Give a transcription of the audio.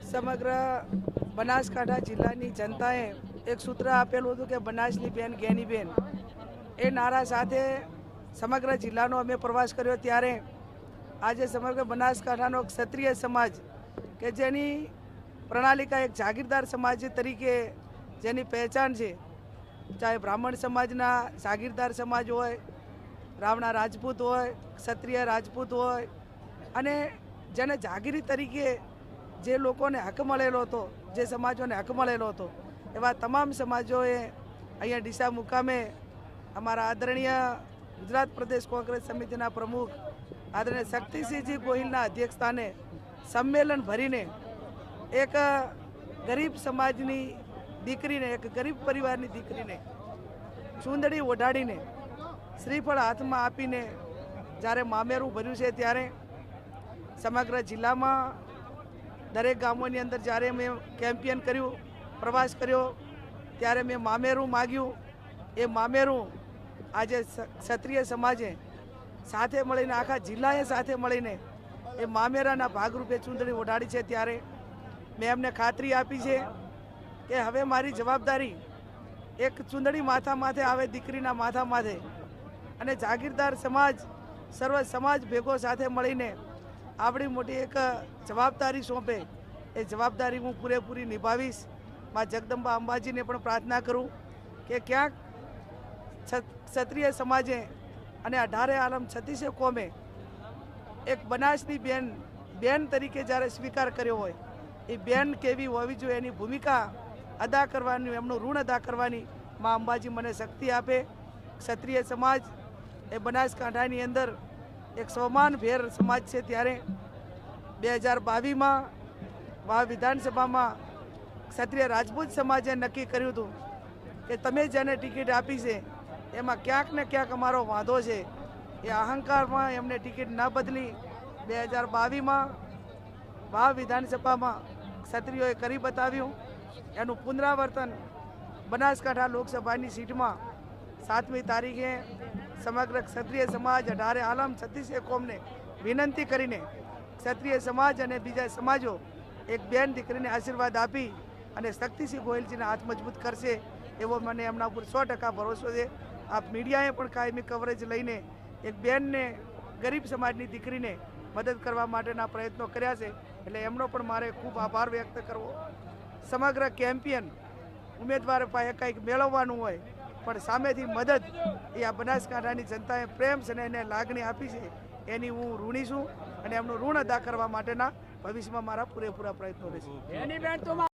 સમગ્ર બનાસકાંઠા જિલ્લાની જનતાએ એક સૂત્ર આપેલું હતું કે બનાસની બેન ગેની બેન, એ નારા સાથે સમગ્ર જિલ્લાનો અમે પ્રવાસ કર્યો. ત્યારે આજે સમગ્ર બનાસકાંઠાનો ક્ષત્રિય સમાજ કે જેની પ્રણાલિકા એક જાગીરદાર સમાજ તરીકે જેની પહેચાન છે, ચાહે બ્રાહ્મણ સમાજના જાગીરદાર સમાજ હોય, રાવણા રાજપૂત હોય, ક્ષત્રિય રાજપૂત હોય, અને જેને જાગીરી તરીકે જે લોકોને હક મળેલો હતો, જે સમાજોને હક મળેલો હતો, એવા તમામ સમાજોએ અહીંયા ડીસા મુકામે અમારા આદરણીય ગુજરાત પ્રદેશ કોંગ્રેસ સમિતિના પ્રમુખ આદરણીય શક્તિસિંહજી ગોહિલના અધ્યક્ષસ્થાને સંમેલન ભરીને એક ગરીબ સમાજની દીકરીને, એક ગરીબ પરિવારની દીકરીને ચૂંદડી ઓઢાડીને શ્રીફળ હાથમાં આપીને જ્યારે મામેરું ભર્યું છે, ત્યારે સમગ્ર જિલ્લામાં દરેક ગામોની અંદર જ્યારે મેં કેમ્પેન કર્યું, પ્રવાસ કર્યો, ત્યારે મેં મામેરું માગ્યું. એ મામેરું આજે ક્ષત્રિય સમાજે સાથે મળીને, આખા જિલ્લાએ સાથે મળીને એ મામેરાના ભાગરૂપે ચૂંદડી ઓઢાડી છે. ત્યારે મેં એમને ખાતરી આપી છે કે હવે મારી જવાબદારી એક ચૂંદડી માથા માથે આવે, દીકરીના માથા માથે, અને જાગીરદાર સમાજ, સર્વ સમાજ ભેગો સાથે મળીને આવડી મોટી એક જવાબદારી સોંપે, એ જવાબદારી હું પૂરેપૂરી નિભાવીશ. માં જગદંબા અંબાજીને પણ પ્રાર્થના કરું કે ક્યાંક ક્ષત્રિય સમાજે અને 18 આલમ 36 કોમે એક બનાસની બેન તરીકે જ્યારે સ્વીકાર કર્યો હોય, એ બેન કેવી હોવી જોઈએ, એની ભૂમિકા અદા કરવાની, એમનું ઋણ અદા કરવાની માં અંબાજી મને શક્તિ આપે. ક્ષત્રિય સમાજ એ બનાસકાંઠાની અંદર એક સ્વમાનભેર સમાજ છે. ત્યારે 2022માં વાવ વિધાનસભામાં ક્ષત્રિય રાજપૂત સમાજે નક્કી કર્યું હતું કે તમે જેને ટિકિટ આપી છે એમાં ક્યાંક ને ક્યાંક અમારો વાંધો છે. એ અહંકારમાં એમને ટિકિટ ન બદલી 2022માં વાવ વિધાનસભામાં ક્ષત્રિયોએ કરી બતાવ્યું. એનું પુનરાવર્તન બનાસકાંઠા લોકસભાની સીટમાં 7મી તારીખે સમગ્ર ક્ષત્રિય સમાજ 18 આલમ 36 કોમને વિનંતી કરીને ક્ષત્રિય સમાજ અને બીજા સમાજો એક બેન દીકરીને આશીર્વાદ આપી અને શક્તિસિંહ ગોહિલજીના હાથ મજબૂત કરશે એવો મને એમના ઉપર 100% ભરોસો છે. આપ મીડિયાએ પણ કાયમી કવરેજ લઈને એક બેનને, ગરીબ સમાજની દીકરીને મદદ કરવા માટેના પ્રયત્નો કર્યા છે, એટલે એમનો પણ મારે ખૂબ આભાર વ્યક્ત કરવો. સમગ્ર કેમ્પિયન ઉમેદવાર પાસે કંઈક મેળવવાનું હોય, પણ સામેથી મદદ એ આ બનાસકાંઠાની જનતાએ પ્રેમ છે એને લાગણી આપી છે, એની હું ઋણી છું, અને એમનું ઋણ અદા કરવા માટેના ભવિષ્યમાં મારા પૂરેપૂરા પ્રયત્નો રહેશે.